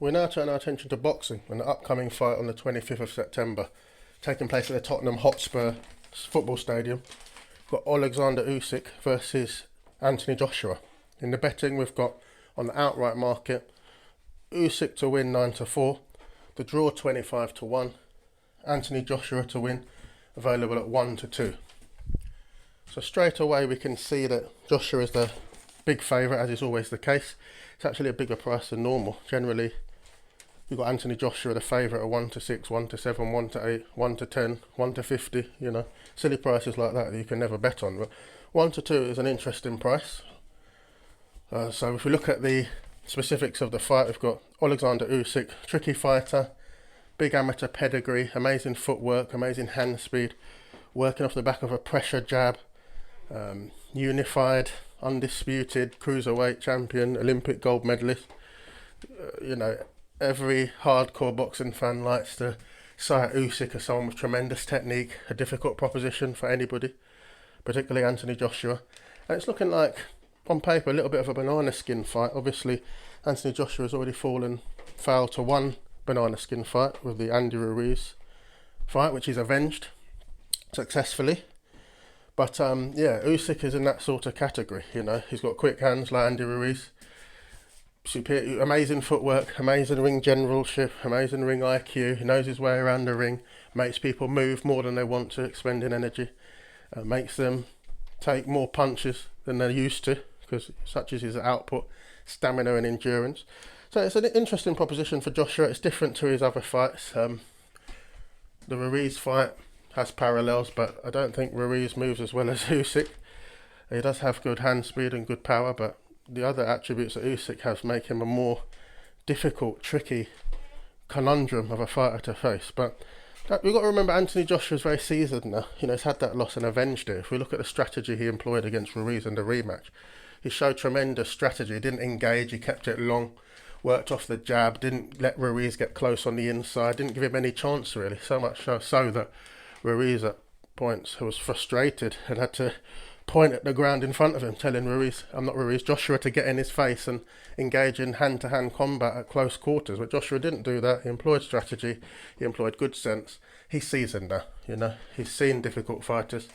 We now turn our attention to boxing and the upcoming fight on the 25th of September, taking place at the Tottenham Hotspur football stadium. We've got Oleksandr Usyk versus Anthony Joshua. In the betting, we've got on the outright market Usyk to win 9-4, the draw 25-1, Anthony Joshua to win available at 1-2. So straight away we can see that Joshua is the big favourite, as is always the case. It's actually a bigger price than normal. Generally, you've got Anthony Joshua the favourite at 1-6, 1-7, 1-8, 1-10, 1-50. You know, silly prices like that you can never bet on. But 1-2 is an interesting price. So if we look at the specifics of the fight, we've got Oleksandr Usyk, tricky fighter, big amateur pedigree, amazing footwork, amazing hand speed, working off the back of a pressure jab, unified, undisputed cruiserweight champion, Olympic gold medalist. Every hardcore boxing fan likes to cite Usyk as someone with tremendous technique, a difficult proposition for anybody, particularly Anthony Joshua. And it's looking like, on paper, a little bit of a banana skin fight. Obviously, Anthony Joshua has already fallen foul to one banana skin fight with the Andy Ruiz fight, which he's avenged successfully. But Usyk is in that sort of category. You know, he's got quick hands like Andy Ruiz, superior, amazing footwork, amazing ring generalship, amazing ring IQ. He knows his way around the ring, makes people move more than they want to, expending energy, makes them take more punches than they're used to, because such is his output, stamina and endurance. So it's an interesting proposition for Joshua. It's different to his other fights. The Ruiz fight has parallels, but I don't think Ruiz moves as well as Usyk. He does have good hand speed and good power, but the other attributes that Usyk has make him a more difficult, tricky conundrum of a fighter to face. But we've got to remember Anthony Joshua's very seasoned now. You know, he's had that loss and avenged it. If we look at the strategy he employed against Ruiz in the rematch, he showed tremendous strategy. He didn't engage, he kept it long, worked off the jab, didn't let Ruiz get close on the inside, didn't give him any chance really. So much so that Ruiz at points was frustrated and had to point at the ground in front of him, telling Joshua to get in his face and engage in hand-to-hand combat at close quarters. But Joshua didn't do that. He employed strategy, he employed good sense. He's seasoned now, you know. He's seen difficult fighters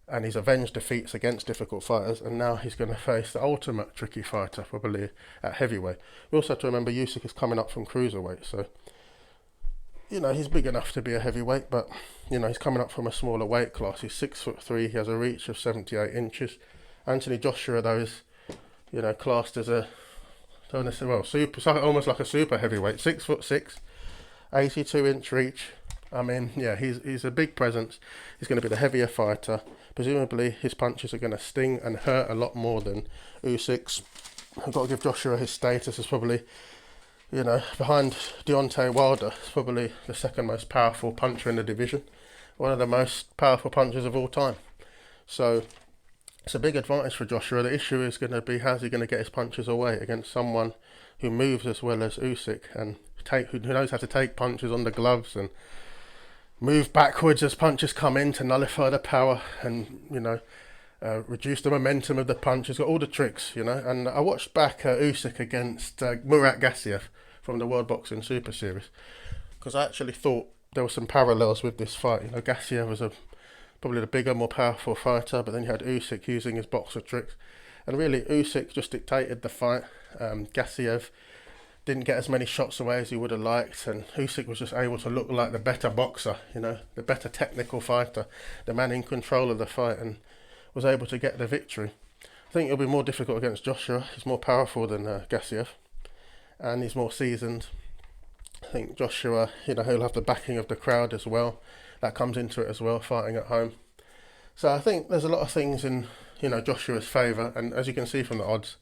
and he's avenged defeats against difficult fighters, and now he's going to face the ultimate tricky fighter, probably at heavyweight. We also have to remember Usyk is coming up from cruiserweight, so you know, he's big enough to be a heavyweight, but you know, he's coming up from a smaller weight class. He's 6'3", he has a reach of 78 inches. Anthony Joshua, though, is, you know, classed as almost like a super heavyweight. 6'6", 82-inch reach. I mean, yeah, he's a big presence. He's going to be the heavier fighter. Presumably, his punches are going to sting and hurt a lot more than Usyk's. I've got to give Joshua his status as probably, you know, behind Deontay Wilder, it's probably the second most powerful puncher in the division. One of the most powerful punchers of all time. So it's a big advantage for Joshua. The issue is going to be, how's he going to get his punches away against someone who moves as well as Usyk and who knows how to take punches on the gloves and move backwards as punches come in to nullify the power and, you know, reduce the momentum of the punch. He's got all the tricks, you know. And I watched back Usyk against Murat Gassiev from the World Boxing Super Series, because I actually thought there were some parallels with this fight. You know, Gassiev was probably the bigger, more powerful fighter, but then you had Usyk using his boxer tricks. And really, Usyk just dictated the fight. Gassiev didn't get as many shots away as he would have liked, and Usyk was just able to look like the better boxer, you know, the better technical fighter, the man in control of the fight, and was able to get the victory. I think it'll be more difficult against Joshua. He's more powerful than Gassiev, and he's more seasoned. I think Joshua, you know, he'll have the backing of the crowd as well. That comes into it as well, fighting at home. So I think there's a lot of things in, you know, Joshua's favour, and as you can see from the odds,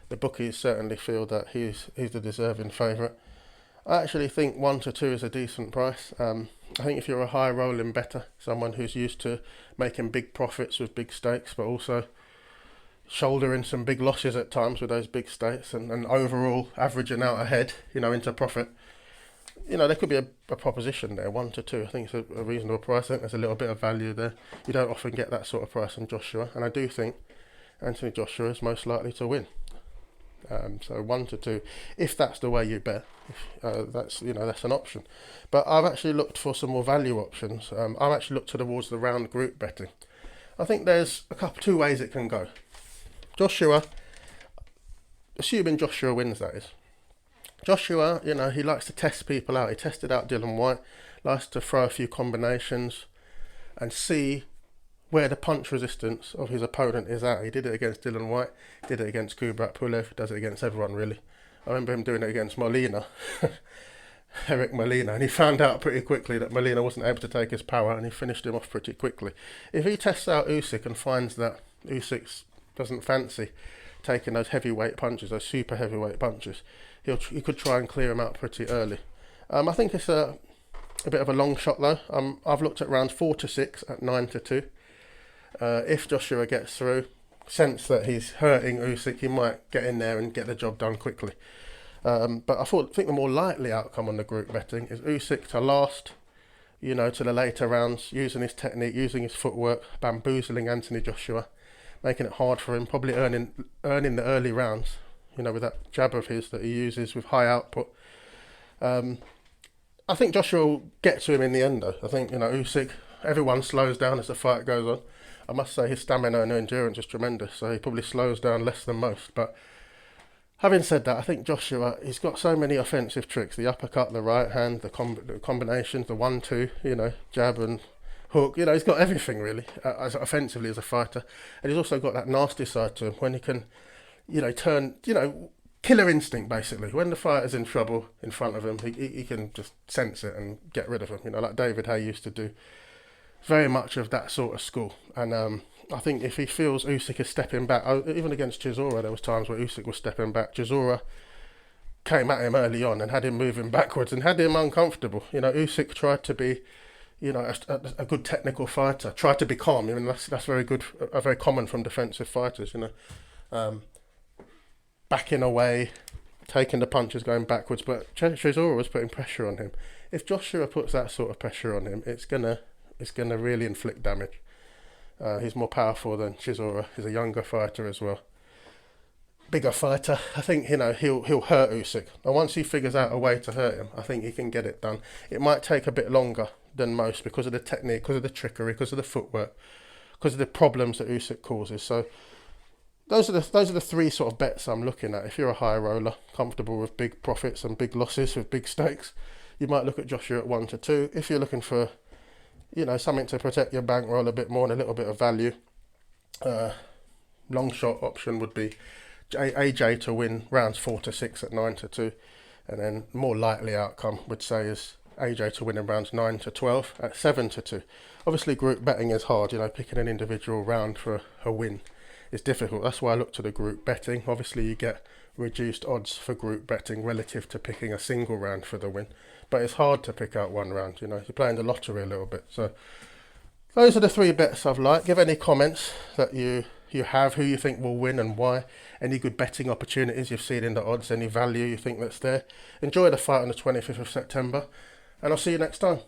the bookies certainly feel that he's the deserving favourite. I actually think 1-2 is a decent price. I think if you're a high rolling bettor, someone who's used to making big profits with big stakes, but also shouldering some big losses at times with those big stakes and overall averaging out ahead, you know, into profit, you know, there could be a proposition there, 1-2. I think it's a reasonable price. I think there's a little bit of value there. You don't often get that sort of price on Joshua, and I do think Anthony Joshua is most likely to win. So 1-2, if that's the way you bet, that's an option. But I've actually looked for some more value options. I've actually looked towards the round group betting. I think there's two ways it can go. Joshua, assuming Joshua wins, that is. Joshua, he likes to test people out. He tested out Dillian Whyte, likes to throw a few combinations and see where the punch resistance of his opponent is at. He did it against Dillian Whyte, did it against Kubrat Pulev, does it against everyone really. I remember him doing it against Molina, Eric Molina, and he found out pretty quickly that Molina wasn't able to take his power, and he finished him off pretty quickly. If he tests out Usyk and finds that Usyk doesn't fancy taking those heavyweight punches, those super heavyweight punches, he could try and clear him out pretty early. I think it's a bit of a long shot though. I've looked at rounds 4-6 at 9-2. If Joshua gets through, sense that he's hurting Usyk, he might get in there and get the job done quickly. But I think the more likely outcome on the group betting is Usyk to last, to the later rounds, using his technique, using his footwork, bamboozling Anthony Joshua, making it hard for him, probably earning the early rounds, with that jab of his that he uses with high output. I think Joshua will get to him in the end though. I think, Usyk, everyone slows down as the fight goes on. I must say his stamina and endurance is tremendous, so he probably slows down less than most. But having said that, I think Joshua, he's got so many offensive tricks: the uppercut, the right hand, the combinations, the 1-2, jab and hook. He's got everything really, as offensively as a fighter. And he's also got that nasty side to him when he can, turn, killer instinct basically. When the fighter's in trouble in front of him, he can just sense it and get rid of him. Like David Haye used to do. Very much of that sort of school. And I think if he feels Usyk is stepping back, even against Chisora, there was times where Usyk was stepping back. Chisora came at him early on and had him moving backwards and had him uncomfortable. Usyk tried to be, a good technical fighter. Tried to be calm. That's very good, very common from defensive fighters. Backing away, taking the punches, going backwards. But Chisora was putting pressure on him. If Joshua puts that sort of pressure on him, it's gonna really inflict damage. He's more powerful than Chisora. He's a younger fighter as well. Bigger fighter. I think, he'll hurt Usyk. And once he figures out a way to hurt him, I think he can get it done. It might take a bit longer than most because of the technique, because of the trickery, because of the footwork, because of the problems that Usyk causes. So those are the three sort of bets I'm looking at. If you're a high roller, comfortable with big profits and big losses with big stakes, you might look at Joshua at 1-2. If you're looking for something to protect your bankroll a bit more and a little bit of value, long shot option would be AJ to win rounds 4-6 at 9-2, and then more likely outcome would say is AJ to win in rounds 9-12 at 7-2. Obviously, group betting is hard. Picking an individual round for a win is difficult. That's why I look to the group betting. Obviously, you get reduced odds for group betting relative to picking a single round for the win. But it's hard to pick out one round, you're playing the lottery a little bit. So those are the three bets I've liked. Give any comments that you have, who you think will win and why. Any good betting opportunities you've seen in the odds, any value you think that's there. Enjoy the fight on the 25th of September, and I'll see you next time.